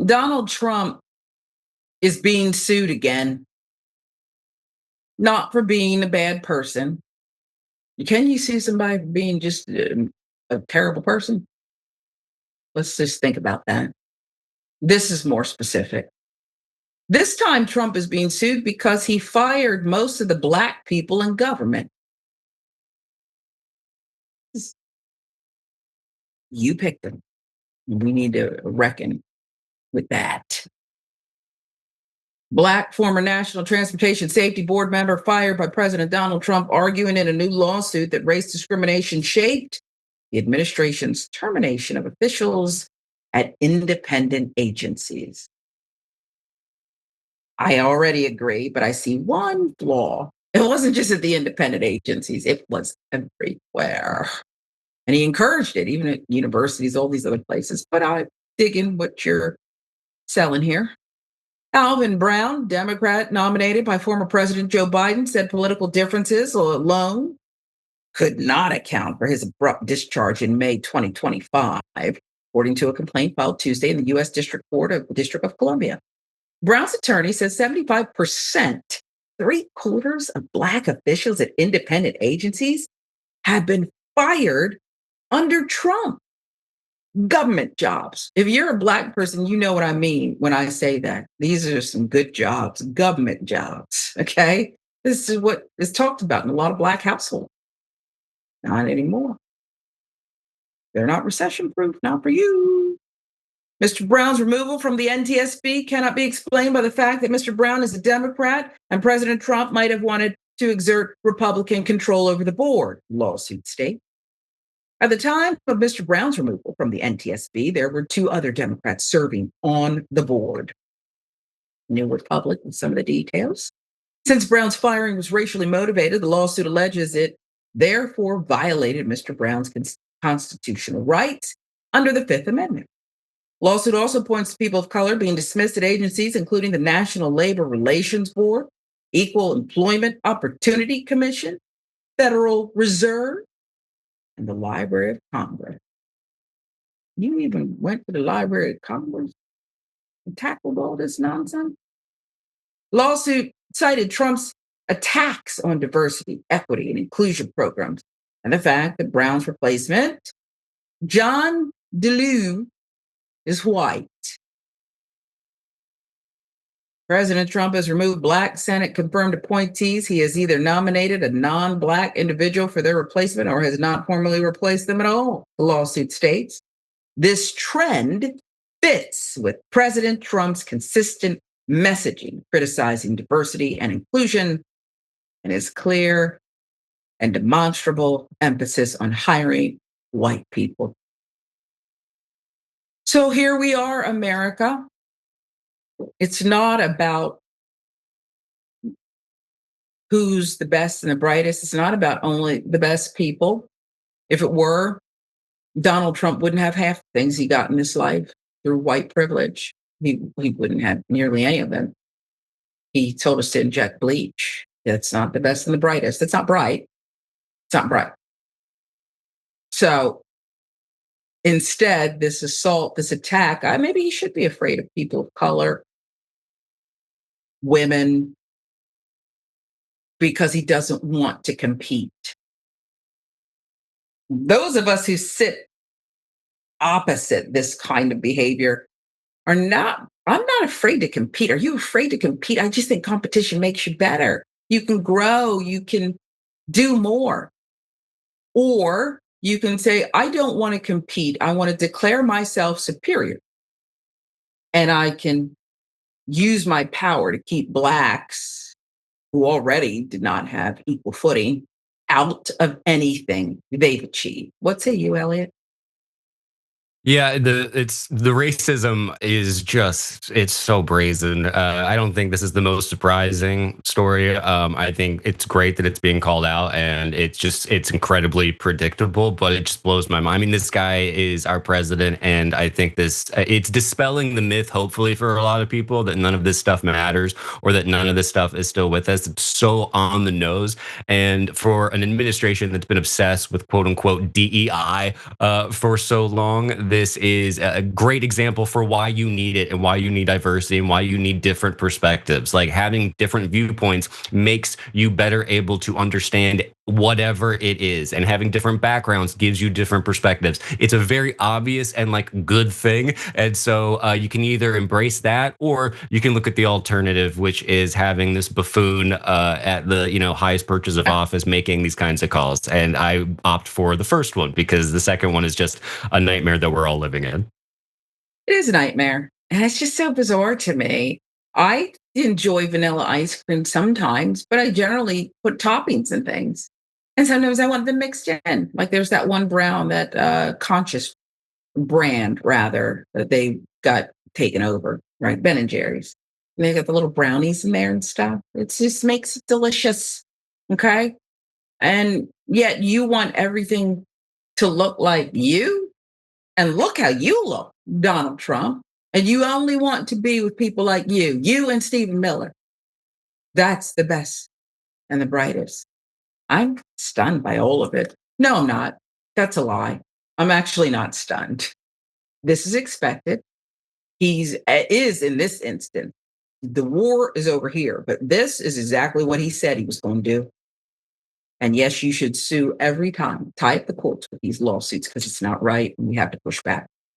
Donald Trump is being sued again, not for being a bad person. Can you sue somebody for being just a terrible person? Let's just think about that. This is more specific. This time, Trump is being sued because he fired most of the Black people in government. You picked them. We need to reckon with that. Black former National Transportation Safety Board member fired by President Donald Trump, arguing in a new lawsuit that race discrimination shaped the administration's termination of officials at independent agencies. I already agree, but I see one flaw. It wasn't just at the independent agencies, it was everywhere. And he encouraged it, even at universities, all these other places. But I dig in what you're selling here. Alvin Brown, Democrat nominated by former President Joe Biden, said political differences alone could not account for his abrupt discharge in May 2025, according to a complaint filed Tuesday in the U.S. District Court of the District of Columbia. Brown's attorney says 75%, 3/4 of Black officials at independent agencies have been fired under Trump. Government jobs. If you're a Black person, you know what I mean when I say that. These are some good jobs, government jobs, okay? This is what is talked about in a lot of Black households. Not anymore. They're not recession-proof, not for you. Mr. Brown's removal from the NTSB cannot be explained by the fact that Mr. Brown is a Democrat and President Trump might have wanted to exert Republican control over the board, lawsuit states. At the time of Mr. Brown's removal from the NTSB, there were 2 other Democrats serving on the board. New Republic with some of the details. Since Brown's firing was racially motivated, the lawsuit alleges it therefore violated Mr. Brown's constitutional rights under the Fifth Amendment. Lawsuit also points to people of color being dismissed at agencies, including the National Labor Relations Board, Equal Employment Opportunity Commission, Federal Reserve, and the Library of Congress. You even went to the Library of Congress and tackled all this nonsense? Lawsuit cited Trump's attacks on diversity, equity, and inclusion programs, and the fact that Brown's replacement, John DeLue, is white. President Trump has removed Black Senate confirmed appointees. He has either nominated a non-Black individual for their replacement or has not formally replaced them at all, the lawsuit states. This trend fits with President Trump's consistent messaging, criticizing diversity and inclusion, and his clear and demonstrable emphasis on hiring white people. So here we are, America. It's not about who's the best and the brightest. It's not about only the best people. If it were, Donald Trump wouldn't have half the things he got in this life through white privilege. He wouldn't have nearly any of them. He told us to inject bleach. That's not the best and the brightest. That's not bright. It's not bright. So instead, this assault, this attack, maybe he should be afraid of people of color, women, because he doesn't want to compete. Those of us who sit opposite this kind of behavior I'm not afraid to compete. Are you afraid to compete? I just think competition makes you better. You can grow, you can do more. Or you can say, I don't want to compete. I want to declare myself superior. And I can use my power to keep Blacks who already did not have equal footing out of anything they've achieved. What say you, Elliot? Yeah, the racism is just, it's so brazen. I don't think this is the most surprising story. I think it's great that it's being called out, and it's incredibly predictable, but it just blows my mind. I mean, this guy is our president, and I think it's dispelling the myth, hopefully, for a lot of people that none of this stuff matters or that none of this stuff is still with us. It's so on the nose. And for an administration that's been obsessed with quote unquote DEI for so long, this is a great example for why you need it and why you need diversity and why you need different perspectives. Like having different viewpoints makes you better able to understand whatever it is, and having different backgrounds gives you different perspectives. It's a very obvious and like good thing. And so you can either embrace that, or you can look at the alternative, which is having this buffoon at the highest perches of office making these kinds of calls. And I opt for the first one because the second one is just a nightmare that we're all living in. It is a nightmare. And it's just so bizarre to me. I enjoy vanilla ice cream sometimes, but I generally put toppings and things. And sometimes I want them mixed in. Like there's that one brown, that conscious brand rather, that they got taken over, right? Ben and Jerry's. And they got the little brownies in there and stuff. It just makes it delicious. Okay. And yet you want everything to look like you, and look how you look, Donald Trump. And you only want to be with people like you and Stephen Miller. That's the best and the brightest. I'm stunned by all of it. No, I'm not. That's a lie. I'm actually not stunned. This is expected. Is in this instance. The war is over here, but this is exactly what he said he was going to do. And yes, you should sue every time. Type the quotes with these lawsuits because it's not right and we have to push back.